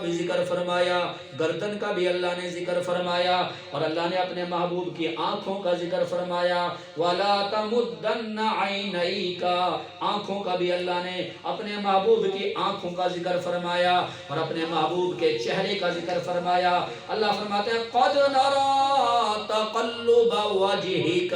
بھی ذکر فرمایا، گردن کا بھی اللہ نے ذکر فرمایا، اور اللہ نے اپنے محبوب کی آنکھوں کا ذکر فرمایا۔ وَلَا تَمُدَّنَّ عَيْنَيْكَ، آنکھوں کا بھی اللہ نے اپنے محبوب کی آنکھوں کا ذکر فرمایا، اور اپنے محبوب کے چہرے کا ذکر فرمایا۔ اللہ فرماتے ہیں قَدْ نَرَى تَقَلُّبَ وَجْهِكَ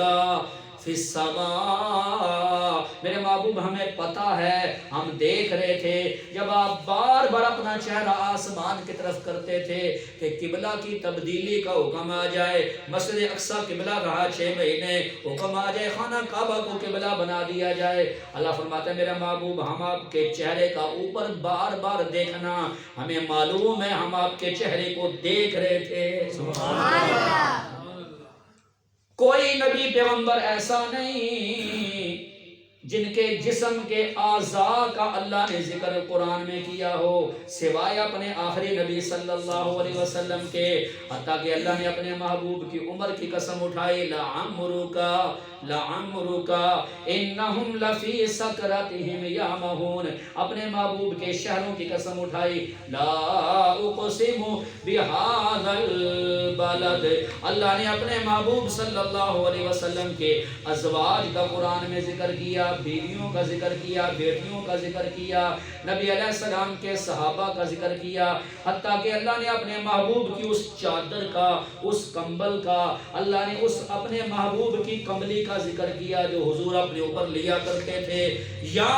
فِي السَّمَاءِ، میرے محبوب ہمیں پتہ ہے، ہم دیکھ رہے تھے جب آپ بار بار اپنا چہرہ آسمان کی طرف کرتے تھے کہ قبلہ کی تبدیلی کا حکم آ جائے، مسجد اقصی قبلہ رہا 6 مہینے، حکم آ جائے خانہ کعبہ کو قبلہ بنا دیا جائے۔ اللہ فرماتا ہے میرا محبوب ہم آپ کے چہرے کا اوپر بار بار دیکھنا، ہمیں معلوم ہے ہم آپ کے چہرے کو دیکھ رہے تھے۔ سبحان اللہ۔ کوئی نبی پیغمبر ایسا نہیں جن کے جسم کے اعضاء کا اللہ نے ذکر قرآن میں کیا ہو سوائے اپنے آخری نبی صلی اللہ علیہ وسلم کے، حتیٰ کہ اللہ نے اپنے محبوب کی عمر کی قسم اٹھائی، لَعَمْرُكَ إِنَّهُمْ لَفِي سَكْرَتِهِمْ يَعْمَهُونَ، اپنے محبوب کے شہروں کی قسم اٹھائی، لَا أُقْسِمُ بِهَذَا الْبَلَدِ، اللہ نے اپنے محبوب صلی اللہ علیہ وسلم کے ازواج کا قرآن میں ذکر کیا، بیویوں کا ذکر کیا، بیٹیوں کا ذکر کیا، نبی علیہ السلام کے صحابہ کا ذکر کیا، حتیٰ کہ اللہ نے اپنے محبوب کی اس چادر کا، اس کمبل کا، اللہ نے اس اپنے محبوب کی کمبلی کا ذکر کیا جو حضور اپنے اوپر لیا کرتے تھے۔ یا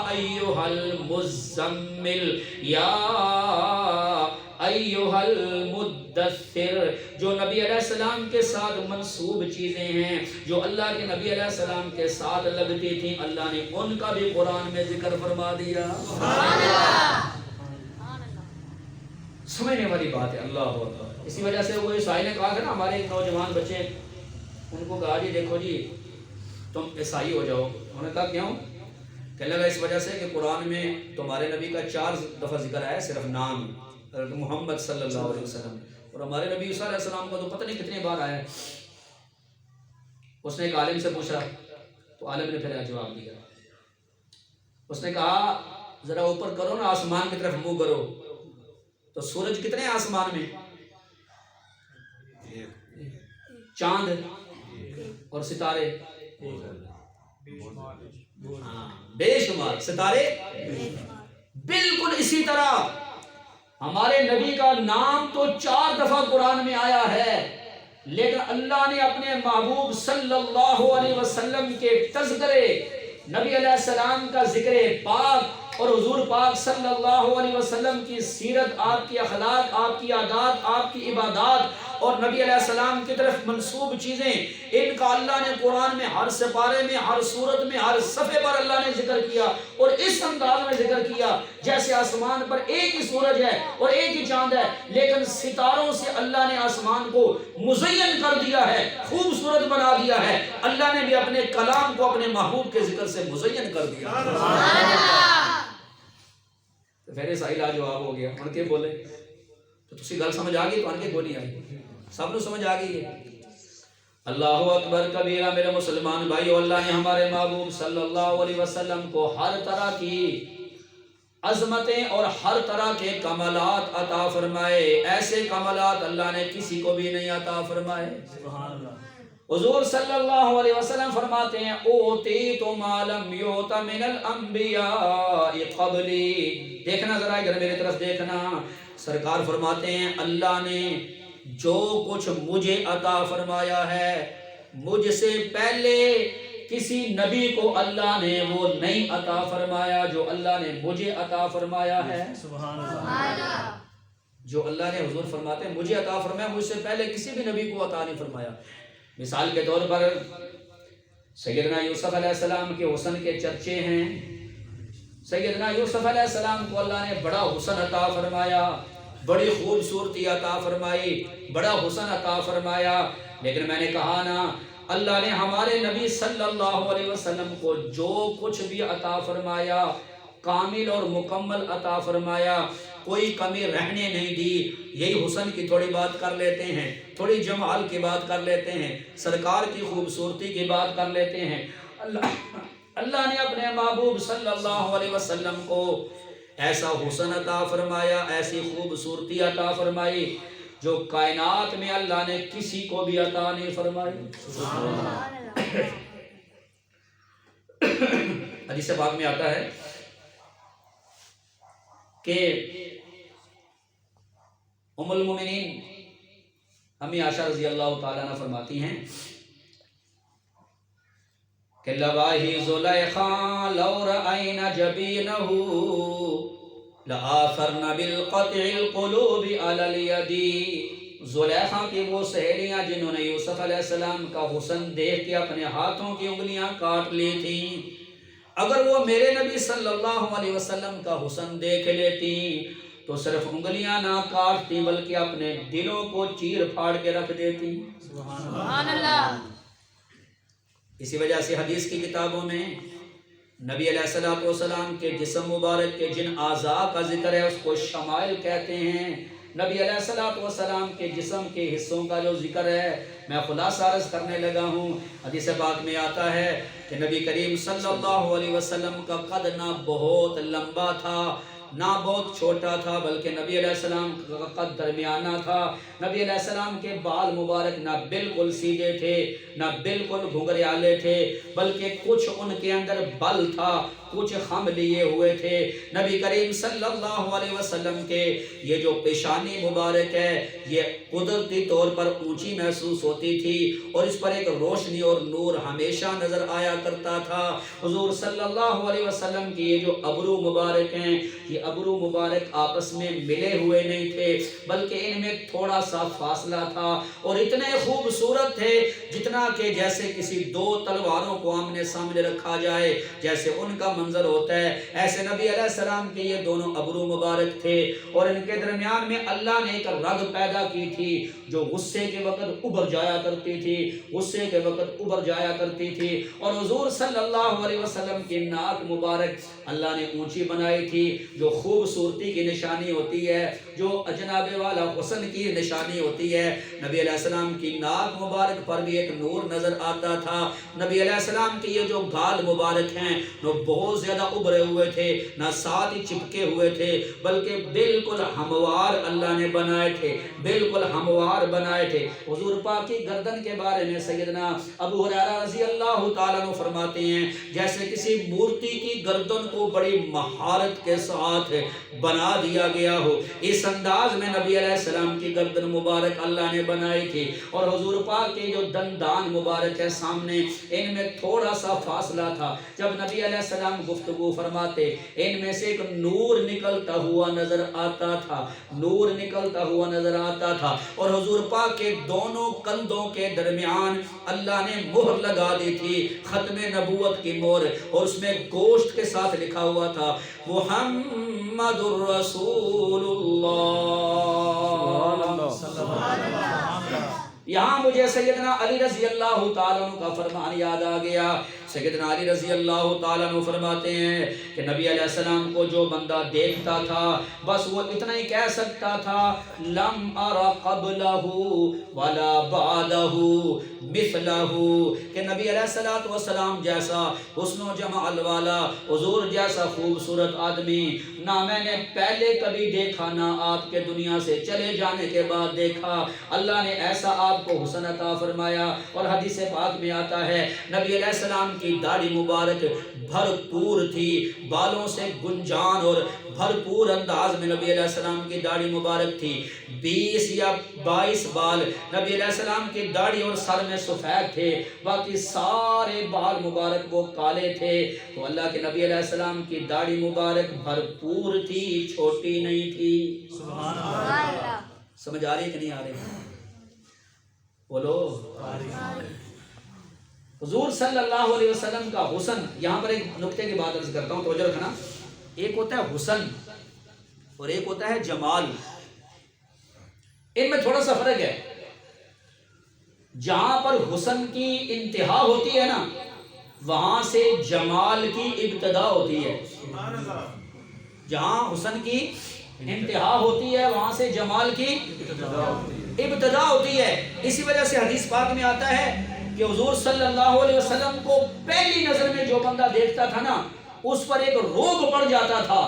ایھا المزمل، یا ایھا المدثر، جو نبی علیہ السلام کے ساتھ منسوب چیزیں ہیں، جو اللہ کے نبی علیہ السلام کے ساتھ لگتی تھیں، اللہ نے ان کا بھی قرآن میں ذکر فرما دیا۔ سبحان اللہ۔ سمجھنے والی بات ہے، اللہ اکبر۔ اسی وجہ سے وہ عیسائی نے کہا تھا نا، ہمارے ایک نوجوان بچے، ان کو کہا جی دیکھو جی تم عیسائی ہو جاؤ، انہوں نے کہا کیوں؟ کہنے لگا اس وجہ سے کہ قرآن میں تمہارے نبی کا 4 دفعہ ذکر آیا، صرف نام حضرت محمد صلی اللہ علیہ وسلم، اور ہمارے نبی عیسیٰ علیہ السلام کا تو پتہ نہیں کتنے بار آیا ہے۔ اس نے ایک عالم سے پوچھا تو عالم نے پھر جواب دیا، اس نے کہا ذرا اوپر کرو نا، آسمان کی طرف منہ کرو، تو سورج کتنے آسمان میں؟ چاند اور ستارے بے شمار، ستارے بالکل اسی طرح ہمارے نبی کا نام تو 4 دفعہ قرآن میں آیا ہے، لیکن اللہ نے اپنے محبوب صلی اللہ علیہ وسلم کے تذکرے، نبی علیہ السلام کا ذکر پاک اور حضور پاک صلی اللہ علیہ وسلم کی سیرت، آپ کی اخلاق، آپ کی عادات، آپ کی عبادات اور نبی علیہ السلام کی طرف منسوب چیزیں، ان کا اللہ نے قرآن میں ہر سپارے میں، ہر صورت میں، ہر صفحے پر اللہ نے ذکر کیا، اور اس انداز میں ذکر کیا جیسے آسمان پر ایک ہی سورج ہے اور ایک ہی چاند ہے، لیکن ستاروں سے اللہ نے آسمان کو مزین کر دیا ہے، خوبصورت بنا دیا ہے۔ اللہ نے بھی اپنے کلام کو اپنے محبوب کے ذکر سے مزین کر دیا۔ تو پھر عیسائی لاجواب ہو گیا، ان کے بولے تو تسی گل سمجھ آ گئی، تو ان کے بولی آئی، سب نے سمجھ آ گئی ہے۔ اللہ اکبر کبیرہ، میرے مسلمان بھائیو، اللہ نے ہمارے محبوب صلی اللہ علیہ وسلم کو ہر طرح کی عظمتیں اور ہر طرح کے کمالات عطا فرمائے، ایسے کمالات اللہ نے کسی کو بھی نہیں عطا فرمائے۔ سبحان اللہ۔ حضور صلی اللہ علیہ وسلم فرماتے ہیں اوتیت ما لم یؤت من الانبیاء قبلی، دیکھنا ذرا ادھر میری طرف دیکھنا، سرکار فرماتے ہیں اللہ نے جو کچھ مجھے عطا فرمایا ہے، مجھ سے پہلے کسی نبی کو اللہ نے وہ نہیں عطا فرمایا جو اللہ نے مجھے عطا فرمایا ہے۔ سبحان اللہ۔ جو اللہ نے، حضور فرماتے ہیں مجھے عطا فرمایا، مجھ سے پہلے کسی بھی نبی کو عطا نہیں فرمایا۔ مثال کے طور پر سیدنا یوسف علیہ السلام کے حسن کے چرچے ہیں، سیدنا یوسف علیہ السلام کو اللہ نے بڑا حسن عطا فرمایا، بڑی خوبصورتی عطا فرمائی، بڑا حسن عطا فرمایا، لیکن میں نے کہا نا اللہ نے ہمارے نبی صلی اللہ علیہ وسلم کو جو کچھ بھی عطا فرمایا کامل اور مکمل عطا فرمایا، کوئی کمی رہنے نہیں دی۔ یہی حسن کی تھوڑی بات کر لیتے ہیں، تھوڑی جمال کی بات کر لیتے ہیں، سرکار کی خوبصورتی کی بات کر لیتے ہیں۔ اللہ نے اپنے محبوب صلی اللہ علیہ وسلم کو ایسا حسن عطا فرمایا، ایسی خوبصورتی عطا فرمائی جو کائنات میں اللہ نے کسی کو بھی عطا نہیں فرمائی۔ حدیث پاک میں آتا ہے کہ ام المومنین امی عائشہ رضی اللہ تعالیٰ عنہ فرماتی ہیں کہ لواہی زلیخا لو رأین جبینہ لآثرن بالقطع القلوب علی الید۔ زلیخا کی وہ سہیلیاں جنہوں نے یوسف علیہ السلام کا حسن دیکھ کے اپنے ہاتھوں کی انگلیاں کاٹ لی تھیں، اگر وہ میرے نبی صلی اللہ علیہ وسلم کا حسن دیکھ لیتی تو صرف انگلیاں نہ کاٹتی بلکہ اپنے دلوں کو چیر پھاڑ کے رکھ دیتی۔ سبحان اللہ۔ اسی وجہ سے حدیث کی کتابوں میں نبی علیہ السلام کے جسم مبارک کے جن اعضاء کا ذکر ہے اس کو شمائل کہتے ہیں۔ نبی علیہ السلام کے جسم کے حصوں کا جو ذکر ہے میں خلاصہ عرض کرنے لگا ہوں۔ حدیث پاک میں آتا ہے کہ نبی کریم صلی اللہ علیہ وسلم کا قد نہ بہت لمبا تھا نہ بہت چھوٹا تھا، بلکہ نبی علیہ السلام کا قد درمیانہ تھا۔ نبی علیہ السلام کے بال مبارک نہ بالکل سیدھے تھے نہ بالکل گھنگریالے تھے، بلکہ کچھ ان کے اندر بل تھا، کچھ خم لیے ہوئے تھے۔ نبی کریم صلی اللہ علیہ وسلم کے یہ جو پیشانی مبارک ہے یہ قدرتی طور پر اونچی محسوس ہوتی تھی اور اس پر ایک روشنی اور نور ہمیشہ نظر آیا کرتا تھا۔ حضور صلی اللہ علیہ وسلم کی یہ جو ابرو مبارک ہیں یہ ابرو مبارک آپس میں ملے ہوئے نہیں تھے بلکہ ان میں تھوڑا سا فاصلہ تھا اور اتنے خوبصورت تھے جتنا کہ جیسے کسی دو تلواروں کو آمنے سامنے رکھا جائے جیسے ان کا منظر ہوتا ہے، ایسے نبی علیہ السلام کے یہ دونوں ابرو مبارک تھے اور ان کے درمیان میں اللہ نے ایک رگ پیدا کی تھی جو غصے کے وقت ابھر جایا کرتی تھی، غصے کے وقت ابھر جایا کرتی تھی۔ اور حضور صلی اللہ علیہ وسلم کی ناک مبارک اللہ نے اونچی بنائی تھی جو خوبصورتی کی نشانی ہوتی ہے، جو جناب والا حسن کی نشانی ہوتی ہے۔ نبی علیہ السلام کی ناک مبارک پر بھی ایک نور نظر آتا تھا۔ نبی علیہ السلام کے یہ جو گال مبارک ہیں وہ بہت زیادہ ابھرے ہوئے تھے، نہ ساتھ ہی چپکے ہوئے تھے بلکہ بالکل ہموار اللہ نے بنائے تھے، بالکل ہموار بنائے تھے۔ حضور پاک کی گردن کے بارے میں سیدنا ابو ہریرہ رضی اللہ تعالیٰ عنہ فرماتے ہیں جیسے کسی مورتی کی گردن کو بڑی مہارت کے ساتھ بنا دیا گیا ہو، اس انداز میں نبی علیہ السلام کی گردن مبارک اللہ نے بنائی تھی۔ اور حضور پاک کے جو دندان مبارک ہے سامنے ان میں تھوڑا سا فاصلہ تھا، جب نبی علیہ السلام گفتگو فرماتے ان میں سے ایک نور نکلتا ہوا نظر آتا تھا، نور نکلتا ہوا نظر آتا تھا۔ اور حضور پاک کے دونوں کندھوں کے درمیان اللہ نے مہر لگا دی تھی، ختم نبوت کی مہر، اور اس میں گوشت کے ساتھ لکھا ہوا تھا محمد الرسول اللہ۔ یہاں مجھے سیدنا علی رضی اللہ تعالیٰ عنہ کا فرمان یاد آ گیا۔ سیدنا علی رضی اللہ تعالیٰ عنہ فرماتے ہیں کہ نبی علیہ السلام کو جو بندہ دیکھتا تھا بس وہ اتنا ہی کہہ سکتا تھا لم ار قبلہ ولا بعدہ مثلہ، کہ نبی علیہ السلام جیسا حسن و جمال والا، حضور جیسا خوبصورت آدمی نہ میں نے پہلے کبھی دیکھا نہ آپ کے دنیا سے چلے جانے کے بعد دیکھا۔ اللہ نے ایسا آپ کو حسن عطا فرمایا۔ اور حدیث پاک میں آتا ہے نبی علیہ السلام کی داڑھی مبارک بھرپور تھی، بالوں سے گنجان اور بھرپور انداز میں نبی علیہ السلام کی داڑھی مبارک تھی۔ 20 یا 22 بال نبی علیہ السلام کی داڑھی اور سر میں سفید تھے، باقی سارے بال مبارک وہ کالے تھے۔ تو اللہ کے نبی علیہ السلام کی داڑھی مبارک بھرپور تھی، چھوٹی نہیں تھی۔ سبحان اللہ۔ سمجھ آ رہی ہے کہ نہیں آ رہی؟ بولو۔ حضور صلی اللہ علیہ وسلم کا حسن، یہاں پر ایک نقطے کی بات عرض کرتا ہوں، توجہ رکھنا۔ ایک ہوتا ہے حسن اور ایک ہوتا ہے جمال، ان میں تھوڑا سا فرق ہے۔ جہاں پر حسن کی انتہا ہوتی ہے نا وہاں سے جمال کی ابتدا ہوتی ہے، جہاں حسن کی انتہا ہوتی ہے وہاں سے جمال کی ابتدا ہوتی ہے۔ اسی وجہ سے حدیث پاک میں آتا ہے کہ حضور صلی اللہ علیہ وسلم کو پہلی نظر میں جو بندہ دیکھتا تھا نا اس پر ایک روگ پڑ جاتا تھا،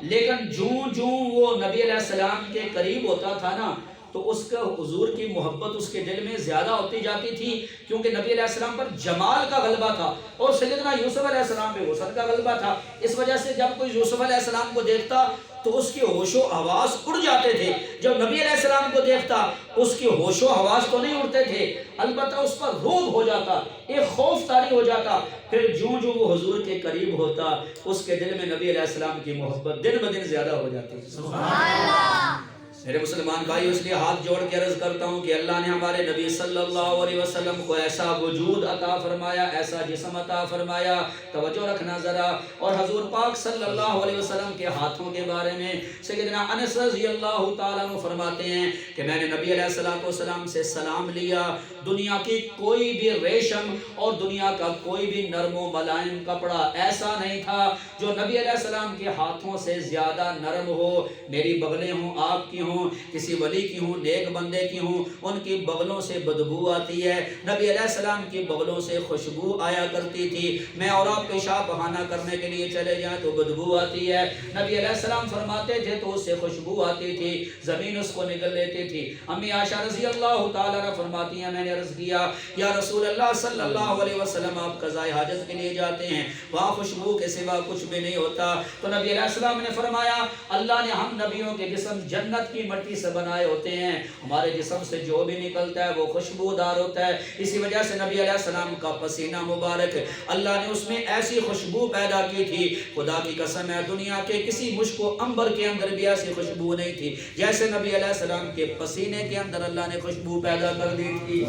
لیکن جوں وہ نبی علیہ السلام کے قریب ہوتا تھا نا تو اس کا حضور کی محبت اس کے دل میں زیادہ ہوتی جاتی تھی، کیونکہ نبی علیہ السلام پر جمال کا غلبہ تھا اور سیدنا یوسف علیہ السلام پہ حسن کا غلبہ تھا۔ اس وجہ سے جب کوئی یوسف علیہ السلام کو دیکھتا تو اس کے ہوش و حواس اڑ جاتے تھے، جب نبی علیہ السلام کو دیکھتا اس کے ہوش و حواس تو نہیں اڑتے تھے، البتہ اس پر روب ہو جاتا، ایک خوف طاری ہو جاتا۔ پھر جوں وہ حضور کے قریب ہوتا اس کے دل میں نبی علیہ السلام کی محبت دن بدن زیادہ ہو جاتی۔ سبحان اللہ۔ میرے مسلمان بھائی، اس لیے ہاتھ جوڑ کے عرض کرتا ہوں کہ اللہ نے ہمارے نبی صلی اللہ علیہ وسلم کو ایسا وجود عطا فرمایا، ایسا جسم عطا فرمایا، توجہ رکھنا ذرا۔ اور حضور پاک صلی اللہ علیہ وسلم کے ہاتھوں کے بارے میں سیدنا انس رضی اللہ تعالیٰ عنہ فرماتے ہیں کہ میں نے نبی علیہ السلام سے سلام لیا، دنیا کی کوئی بھی ریشم اور دنیا کا کوئی بھی نرم و ملائم کپڑا ایسا نہیں تھا جو نبی علیہ السلام کے ہاتھوں سے زیادہ نرم ہو۔ میری بغلیں ہوں، آپ کی ہوں، کسی ولی کی ہوں، نیک بندے کی ہوں، ان کی بغلوں سے بدبو آتی ہے، نبی علیہ السلام کی بغلوں سے خوشبو آیا کرتی تھی۔ میں اور آپ پیشاب بہانہ کرنے کے لیے چلے جائیں تو بدبو آتی ہے، نبی علیہ السلام فرماتے تھے تو اس سے خوشبو آتی تھی، زمین اس کو نگل لیتی تھی۔ امی عائشہ رضی اللہ تعالیٰ عنہ فرماتی ہیں میں نے عرض کیا یا رسول اللہ صلی اللہ علیہ وسلم آپ قضاء حاجت کے لیے جاتے ہیں، وہاں خوشبو کے سوا کچھ بھی نہیں ہوتا، تو نبی علیہ السلام نے فرمایا اللہ نے ہم نبیوں کے جسم جنت کی مٹی سے بنائے ہوتے ہیں، ہمارے جسم سے جو بھی نکلتا ہے وہ خوشبودار ہوتا ہے، اسی وجہ سے نبی علیہ السلام کا پسینہ مبارک اللہ نے اس میں ایسی خوشبو پیدا کی تھی، خدا کی قسم ہے دنیا کے کسی مشک و عنبر کے اندر بھی ایسی خوشبو نہیں تھی جیسے نبی علیہ السلام کے پسینے کے اندر اللہ نے خوشبو پیدا کر دی تھی۔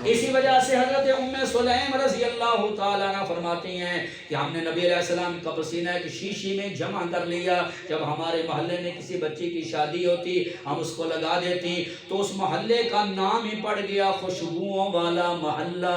اسی وجہ سے حضرت ام سلیم رضی اللہ تعالیٰ عنہ فرماتی ہیں کہ ہم نے نبی علیہ السلام کا پسینہ ایک شیشی میں جمع کر لیا، جب ہمارے محلے میں کسی بچی کی شادی ہوتی ہم اس کو لگا دیتی تو اس محلے کا نام ہی پڑ گیا خوشبوؤں والا محلہ۔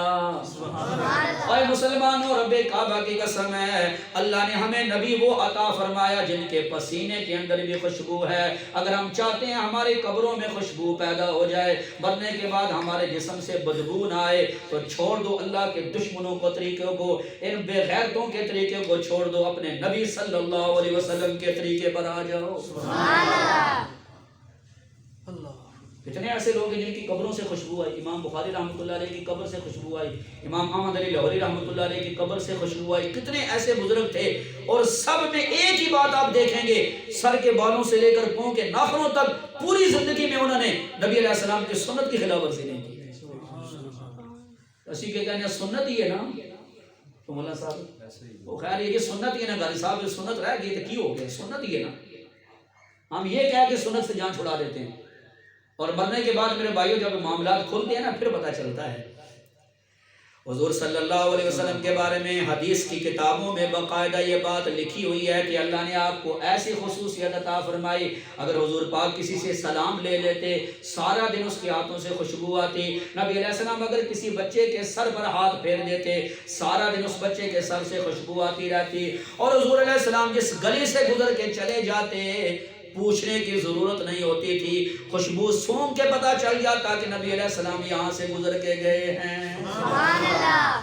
اے مسلمانوں، رب کعبہ کی قسم ہے اللہ نے ہمیں نبی وہ عطا فرمایا جن کے پسینے کے اندر بھی خوشبو ہے۔ اگر ہم چاہتے ہیں ہماری قبروں میں خوشبو پیدا ہو جائے، مرنے کے بعد ہمارے جسم سے بدبو نہ آئے، تو چھوڑ دو اللہ کے دشمنوں کو طریقوں کو، ان بے غیرتوں کے طریقے کو چھوڑ دو، اپنے نبی صلی اللہ علیہ وسلم کے طریقے پر آ جاؤ۔ اللہ کتنے ایسے لوگ ہیں جن کی قبروں سے خوشبو آئی، امام بخاری رحمۃ اللہ علیہ کی قبر سے خوشبو آئی، امام احمد علی لاہوری رحمۃ اللہ علیہ کی قبر سے خوشبو آئی، کتنے ایسے بزرگ تھے، اور سب میں ایک ہی بات آپ دیکھیں گے، سر کے بالوں سے لے کر پاؤں کے ناخنوں تک پوری زندگی میں انہوں نے نبی علیہ السلام کی سنت کی خلاف ورزی نہیں کی۔ اسی کے کہنے سنت ہی ہے نا، تو مولانا صاحب وہ خیر یہ کہ سنت ہی ہے نا، غازی صاحب سنت رہ گئی تو کی ہو گیا، سنت ہی ہے نا، ہم یہ کہہ کے سنت سے جان چھڑا دیتے ہیں، اور مرنے کے بعد میرے بھائیوں جب معاملات کھلتے ہیں نا پھر پتہ چلتا ہے۔ حضور صلی اللہ علیہ وسلم کے بارے میں حدیث کی کتابوں میں باقاعدہ یہ بات لکھی ہوئی ہے کہ اللہ نے آپ کو ایسی خصوصیت عطا فرمائی، اگر حضور پاک کسی سے سلام لے لیتے سارا دن اس کے ہاتھوں سے خوشبو آتی، نبی علیہ السلام اگر کسی بچے کے سر پر ہاتھ پھیر دیتے سارا دن اس بچے کے سر سے خوشبو آتی رہتی، اور حضور علیہ السلام جس گلی سے گزر کے چلے جاتے پوچھنے کی ضرورت نہیں ہوتی تھی، خوشبو سونگ کے پتہ چل جاتا کہ نبی علیہ السلام یہاں سے گزر کے گئے ہیں۔ سبحان اللہ،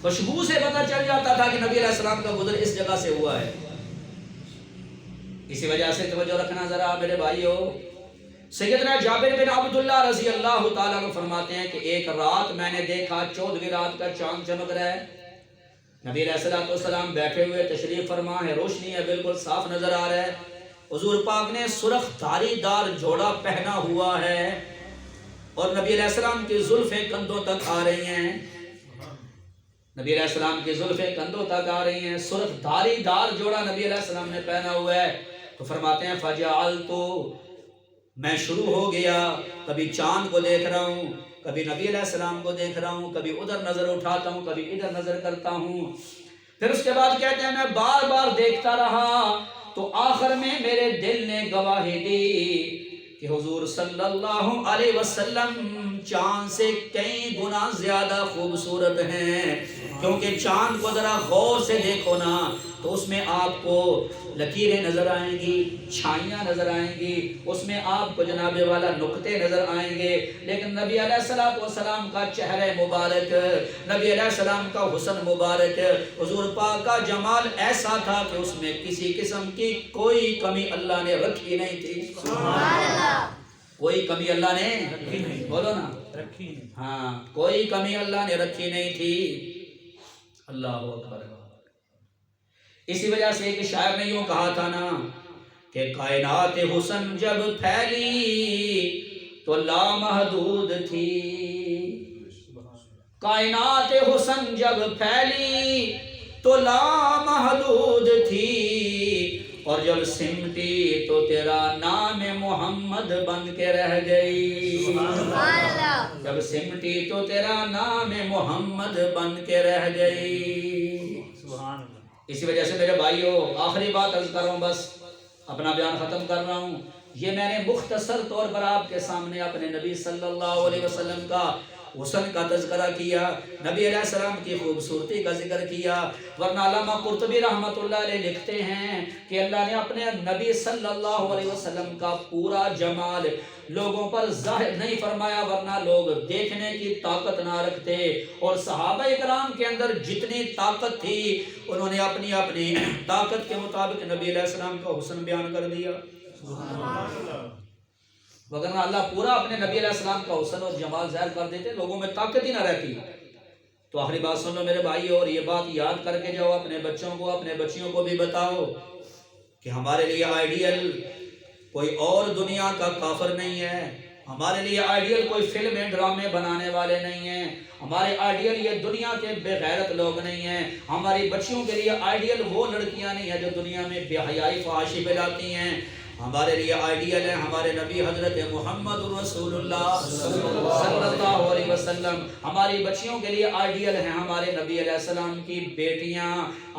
خوشبو سے پتہ چل جاتا تھا کہ نبی علیہ السلام کا گزر اس جگہ سے ہوا ہے۔ اسی وجہ سے توجہ رکھنا ذرا میرے بھائیو، سیدنا جابر بن عبداللہ رضی اللہ تعالیٰ عنہ فرماتے ہیں کہ ایک رات میں نے دیکھا 14ویں رات کا چاند چمک رہا ہے، نبی علیہ السلام بیٹھے ہوئے تشریف فرما ہے، روشنی ہے، بالکل صاف نظر آ رہا ہے، حضور پاک نے سرخ دھاری دار جوڑا پہنا ہوا ہے اور نبی علیہ السلام کی زلفیں کندھوں تک آ رہی ہیں، نبی علیہ السلام کی زلفیں کندھوں تک آ رہی ہیں، سرخ دھاری دار جوڑا نبی علیہ السلام نے پہنا ہوا ہے، تو فرماتے ہیں فجعلت، میں شروع ہو گیا، کبھی چاند کو دیکھ رہا ہوں، کبھی نبی علیہ السلام کو دیکھ رہا ہوں، کبھی ادھر نظر اٹھاتا ہوں، کبھی ادھر نظر کرتا ہوں، پھر اس کے بعد کہتے ہیں میں بار بار دیکھتا رہا، تو آخر میں میرے دل نے گواہی دی کہ حضور صلی اللہ علیہ وسلم چاند سے کئی گنا زیادہ خوبصورت ہیں، کیونکہ چاند کو ذرا غور سے دیکھو نا تو اس میں آپ کو لکیریں نظر آئیں گی، چھائیاں نظر آئیں گی، اس میں آپ کو جناب والا نقطے نظر آئیں گے، لیکن نبی علیہ السلام کا چہرہ مبارک، نبی علیہ السلام کا حسن مبارک، حضور پاک کا جمال ایسا تھا کہ اس میں کسی قسم کی کوئی کمی اللہ نے رکھی نہیں تھی۔ سبحان اللہ، کوئی کمی اللہ نے، بولو نا، رکھی نہیں، ہاں کوئی کمی اللہ نے رکھی نہیں تھی۔ اللہ اکبر۔ اسی وجہ سے ایک شاعر نے یوں کہا تھا نا کہ کائنات حسن جب پھیلی تو لامحدود تھی، کائنات حسن جب پھیلی تو لامحدود تھی، اور جب سمٹی تو تیرا نام محمد بن کے رہ گئی، جب سمٹی تو تیرا نام محمد بن کے رہ گئی۔ اسی وجہ سے میرے بھائیوں آخری بات عرض کر رہا ہوں، بس اپنا بیان ختم کر رہا ہوں۔ یہ میں نے مختصر طور پر آپ کے سامنے اپنے نبی صلی اللہ علیہ وسلم کا حسن کا تذکرہ کیا، نبی علیہ السلام کی خوبصورتی کا ذکر کیا، ورنہ علامہ قرطبی رحمۃ اللہ علیہ لکھتے ہیں کہ اللہ نے اپنے نبی صلی اللہ علیہ وسلم کا پورا جمال لوگوں پر ظاہر نہیں فرمایا، ورنہ لوگ دیکھنے کی طاقت نہ رکھتے، اور صحابہ اکرام کے اندر جتنی طاقت تھی انہوں نے اپنی اپنی طاقت کے مطابق نبی علیہ السلام کا حسن بیان کر دیا۔ وگرنہ اللہ پورا اپنے نبی علیہ السلام کا حسن اور جمال ظاہر کر دیتے، لوگوں میں طاقت ہی نہ رہتی۔ تو آخری بات سن لو میرے بھائی، اور یہ بات یاد کر کے جاؤ، اپنے بچوں کو اپنے بچیوں کو بھی بتاؤ کہ ہمارے لیے آئیڈیل کوئی اور دنیا کا کافر نہیں ہے، ہمارے لیے آئیڈیل کوئی فلمیں ڈرامے بنانے والے نہیں ہیں، ہمارے آئیڈیل یہ دنیا کے بے غیرت لوگ نہیں ہیں، ہماری بچیوں کے لیے آئیڈیل وہ لڑکیاں نہیں ہیں جو دنیا میں بے حیائی فحاشی پھیلاتی ہیں، ہمارے لیے آئیڈیل ہے ہمارے نبی حضرت محمد رسول اللہ صلی اللہ علیہ وسلم، ہماری بچیوں کے لیے آئیڈیل ہیں ہمارے نبی علیہ السلام کی بیٹیاں،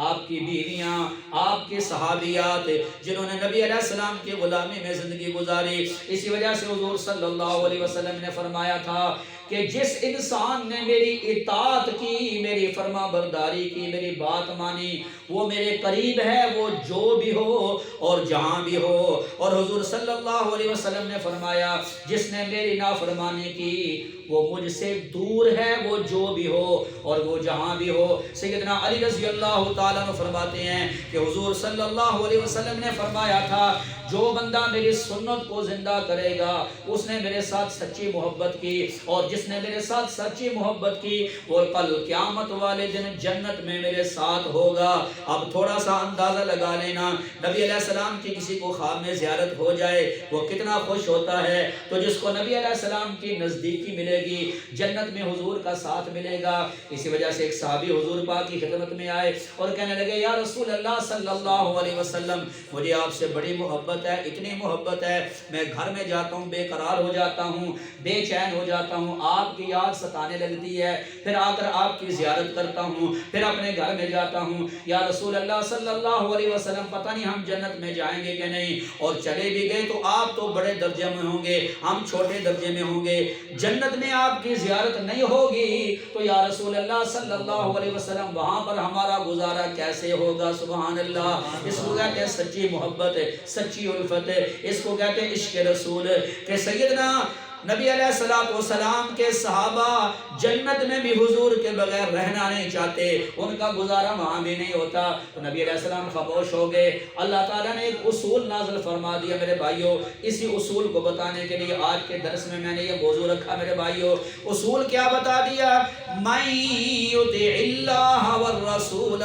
آپ کی بیویاں، آپ کے صحابیات جنہوں نے نبی علیہ السلام کی غلامی میں زندگی گزاری۔ اسی وجہ سے حضور صلی اللہ علیہ وسلم نے فرمایا تھا کہ جس انسان نے میری اطاعت کی، میری فرما برداری کی، میری بات مانی، وہ میرے قریب ہے، وہ جو بھی ہو اور جہاں بھی ہو۔ اور حضور صلی اللہ علیہ وسلم نے فرمایا جس نے میری نافرمانی کی وہ مجھ سے دور ہے، وہ جو بھی ہو اور وہ جہاں بھی ہو۔ سیدنا علی رضی اللہ تعالیٰ عنہ فرماتے ہیں کہ حضور صلی اللہ علیہ وسلم نے فرمایا تھا جو بندہ میری سنت کو زندہ کرے گا اس نے میرے ساتھ سچی محبت کی، اور جس نے میرے ساتھ سچی محبت کی وہ کل قیامت والے دن جنت میں میرے ساتھ ہوگا۔ اب تھوڑا سا اندازہ لگا لینا، نبی علیہ السلام کی کسی کو خواب میں زیارت ہو جائے وہ کتنا خوش ہوتا ہے، تو جس کو نبی علیہ السلام کی نزدیکی ملے گی، جنت میں حضور کا ساتھ ملے گا۔ اسی وجہ سے ایک صحابی حضور پاک کی خدمت میں آئے اور کہنے لگے یا رسول اللہ صلی اللہ علیہ وسلم، مجھے آپ سے بڑی محبت ہے، اتنی محبت ہے میں گھر میں جاتا ہوں بے قرار ہو جاتا ہوں، بے چین ہو جاتا ہوں، آپ کی یاد ستانے لگتی ہے، پھر آ کر آپ کی زیارت کرتا ہوں، پھر اپنے گھر میں جاتا ہوں، یا رسول اللہ صلی اللہ علیہ وسلم پتہ نہیں ہم جنت میں جائیں گے کہ نہیں، اور چلے بھی گئے تو آپ تو بڑے درجے میں ہوں گے، ہم چھوٹے درجے میں ہوں گے، جنت میں آپ کی زیارت نہیں ہوگی تو یا رسول اللہ صلی اللہ علیہ وسلم وہاں پر ہمارا گزارا کیسے ہوگا؟ سبحان اللہ۔ اس کو کہتے ہیں سچی محبت، سچی الفت، اس کو کہتے ہیں عشق رسول، کہ سیدنا نبی علیہ السلام کے صحابہ جنت میں بھی حضور کے بغیر رہنا نہیں چاہتے، ان کا گزارا وہاں بھی نہیں ہوتا، تو نبی علیہ السلام خاموش ہو گئے۔ اللہ تعالیٰ نے ایک اصول نازل فرما دیا میرے بھائیوں، اسی اصول کو بتانے کے لیے آج کے درس میں نے یہ موضوع رکھا میرے بھائیوں۔ اصول کیا بتا دیا؟ مَن یُطِعِ اللَّهَ وَالرَّسُولَ،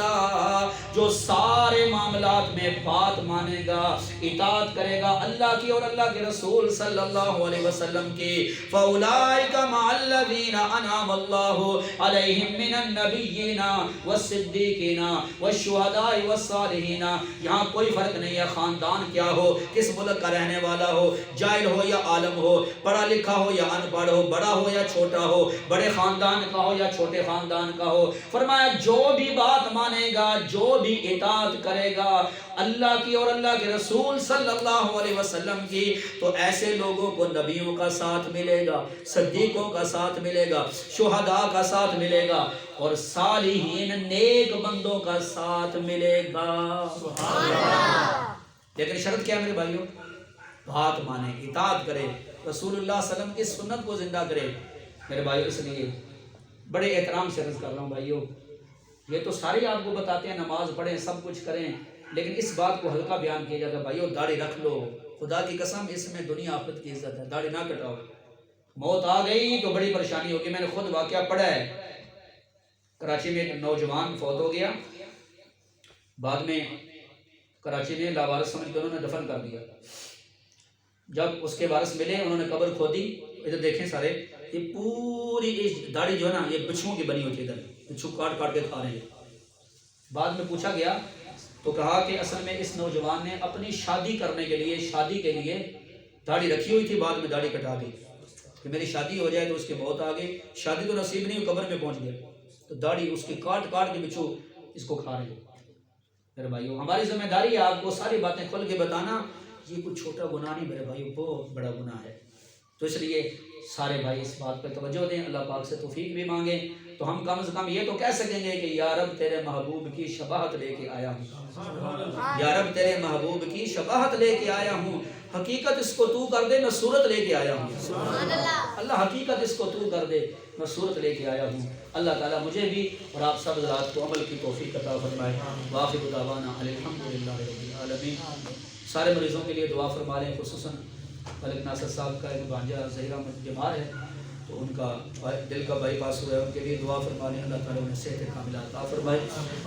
جو سارے معاملات میں بات مانے گا، اطاعت کرے گا اللہ کی اور اللہ کے رسول صلی اللہ علیہ وسلم کی، فَأُولَٰئِكَ مَعَ الَّذِينَ أَنْعَمَ اللَّهُ عَلَيْهِم مِّنَ النَّبِيِّينَ وَالصِّدِّيقِينَ وَالشُّهَدَاءِ وَالصَّالِحِينَ۔ یہاں کوئی فرق نہیں ہے خاندان کیا ہو، کس ملک کا رہنے والا ہو، جاہل ہو یا عالم ہو، پڑھا لکھا ہو یا ان پڑھ ہو، بڑا ہو یا چھوٹا ہو، بڑے خاندان کا ہو یا چھوٹے خاندان کا ہو، فرمایا جو بھی بات مانے گا، جو بھی اطاعت کرے گا اللہ کی اور اللہ کے رسول صلی اللہ علیہ وسلم کی، تو ایسے لوگوں کو نبیوں کا ساتھ ملے گا، صدیقوں کا ساتھ ملے گا، شہداء کا ساتھ ملے گا، اور صالحین نیک بندوں کا ساتھ ملے گا۔ سبحان اللہ۔ لیکن شرط کیا میرے بھائیوں؟ بات مانے، اطاعت کرے، رسول اللہ صلی اللہ علیہ وسلم کی سنت کو زندہ کرے۔ میرے بھائیوں اس لیے بڑے احترام سے عرض کر رہا ہوں بھائیوں، یہ تو سارے آپ کو بتاتے ہیں نماز پڑھیں سب کچھ کریں، لیکن اس بات کو ہلکا بیان کیا جاتا ہے بھائیوں داڑھی رکھ لو، خدا کی قسم اس میں دنیا آخرت کی عزت ہے، داڑھی نہ کٹاؤ، موت آ گئی تو بڑی پریشانی ہوگی۔ میں نے خود واقعہ پڑھا ہے، کراچی میں ایک نوجوان فوت ہو گیا، بعد میں کراچی میں لاوارث سمجھ کر انہوں نے دفن کر دیا۔ جب اس کے وارث ملے انہوں نے قبر کھودی، ادھر دیکھیں سارے، یہ پوری داڑھی جو ہے نا یہ بچھوؤں کی بنی ہوتی ہے، ادھر بچھو کاٹ کاٹ کے کھا رہے ہیں۔ بعد میں پوچھا گیا تو کہا کہ اصل میں اس نوجوان نے اپنی شادی کرنے کے لیے، شادی کے لیے داڑھی رکھی ہوئی تھی، بعد میں داڑھی کٹا دی کہ میری شادی ہو جائے، تو اس کی موت آ گئی، شادی تو نصیب نہیں، قبر میں پہنچ گیا، تو داڑھی اس کی کاٹ کاٹ کے بچھو اس کو کھا رہے ہیں۔ میرے بھائیوں ہماری ذمہ داری ہے آپ کو ساری باتیں کھل کے بتانا، یہ کوئی چھوٹا گناہ نہیں میرے بھائیوں، بہت بڑا گناہ ہے۔ تو اس لیے سارے بھائی اس بات پہ توجہ دیں، اللہ پاک سے توفیق بھی مانگیں، تو ہم کم از کم یہ تو کہہ سکیں گے کہ یا رب تیرے محبوب کی شباہت لے کے آیا ہوں، یا رب تیرے محبوب کی شباہت لے کے آیا ہوں، حقیقت اس کو تو کر دے میں صورت لے کے آیا ہوں۔ اللہ حقیقت اس کو تو کر دے میں صورت لے کے آیا ہوں۔ اللہ تعالیٰ مجھے بھی اور آپ سب حضرات کو عمل کی توفیق عطا فرمائے۔ وآخر دعوانا الحمدللہ رب العالمین۔ سارے مریضوں کے لیے دعا فرما لیں، خصوصاً ملک ناصر صاحب کا ایک بھانجا زہرہ بیمار ہے، تو ان کا دل کا بائی پاس ہوا ہے، ان کے لیے دعا فرما لیں، اللہ تعالیٰ انہیں صحت کاملہ عطا فرمائے۔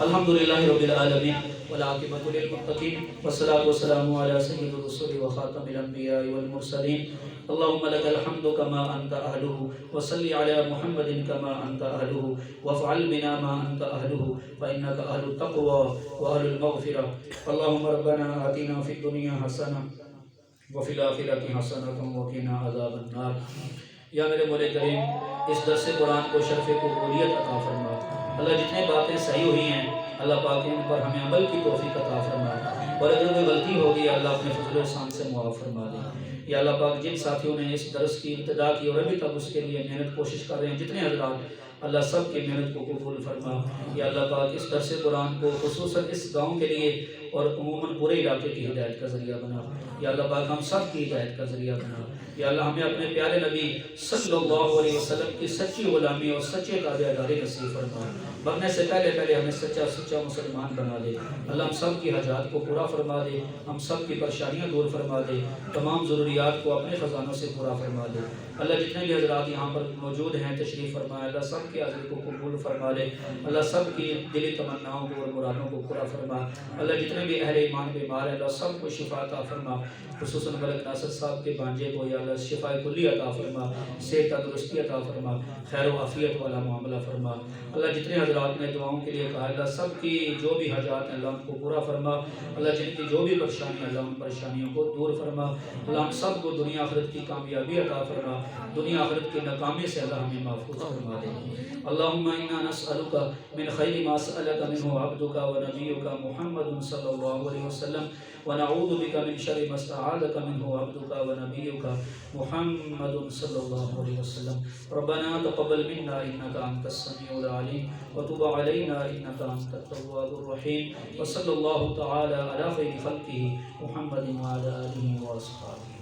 الحمدللہ رب العالمین والعاقبۃ للمتقین والصلاۃ والسلام علی سید الرسل وخاتم الانبیاء والمرسلین۔ اللهم لك الحمد كما أنت أهله، وصل على محمد كما أنت أهله، وافعل بنا ما أنت أهله، فإنك أهل التقوى وأهل المغفرة۔ اللهم ربنا آتنا في الدنيا حسنة وفي الآخرة حسنة وقنا عذاب النار۔ یا میرے مولا کریم اس درس قرآن کو شرف قبولیت عطا فرما، اللہ جتنے باتیں صحیح ہوئی ہیں اللہ پاک ان پر ہمیں عمل کی توفیق عطا فرما، اور اگر کوئی غلطی ہوگی اللہ اپنے فضل و احسان سے معاف فرما دے۔ یا اللہ پاک جن ساتھیوں نے اس درس کی ابتدا کی اور ابھی تک اس کے لیے محنت کوشش کر رہے ہیں، جتنے حضرات، اللہ سب کی محنت کو قبول فرما۔ یا اللہ پاک اس درس قرآن کو خصوصاً اس گاؤں کے لیے اور عموماً پورے علاقے کی ہدایت کا ذریعہ بنا۔ یا اللہ پاک ہم سب کی ہدایت کا ذریعہ بنا۔ یا اللہ ہمیں اپنے پیارے نبی صلی اللہ علیہ وسلم کی سچی غلامی اور سچے تابع داری نصیب فرما۔ مرنے سے پہلے ہمیں سچا مسلمان بنا دے۔ اللہ ہم سب کی حاجات کو پورا فرما دے، ہم سب کی پریشانیاں دور فرما دے، تمام ضروریات کو اپنے خزانوں سے پورا فرما دے۔ اللہ جتنے بھی حضرات یہاں پر موجود ہیں تشریف فرمائے، اللہ سب کے عزم کو قبول فرما لے، اللہ سب کی دلی تمناؤں کو اور مرادوں کو پورا فرما۔ اللہ جتنے بھی اہل ایمان بیمار ہیں اللہ سب کو شفا عطا فرما، خصوصاً ملک ناصر صاحب کے بانجے کو یا اللہ شفا کلی عطا فرما، صحت تندرستی عطا فرما، خیر و عافیت والا معاملہ فرما۔ اللہ جتنے حضرات نے دعاؤں کے لیے کہا اللہ سب کی جو بھی حاجات ہیں اللہ ان کو پورا فرما، اللہ جن کی جو بھی پریشانیاں اللہ ان پریشانیوں کو دور فرما۔ اللہ ہم سب کو دنیا آخرت کی کامیابی عطا فرما، دنیا آخرت کی ناکامی سے اللہ ہمیں محفوظ فرما دے۔ اللہم انا نسألک من خیر ما سألک منہ عبدک و نبیک محمد صلی اللہ علیہ وسلم، ونعوذ بک من شر ما استعاذک منہ عبدک و نبیک محمد صلی اللہ علیہ وسلم۔ ربنا تقبل منا انک انت السمیع العلیم وتب علینا انک انت التواب الرحیم، وصلی اللہ تعالی علی خیر خلقہ محمد وعلی آلہ واصحابہ۔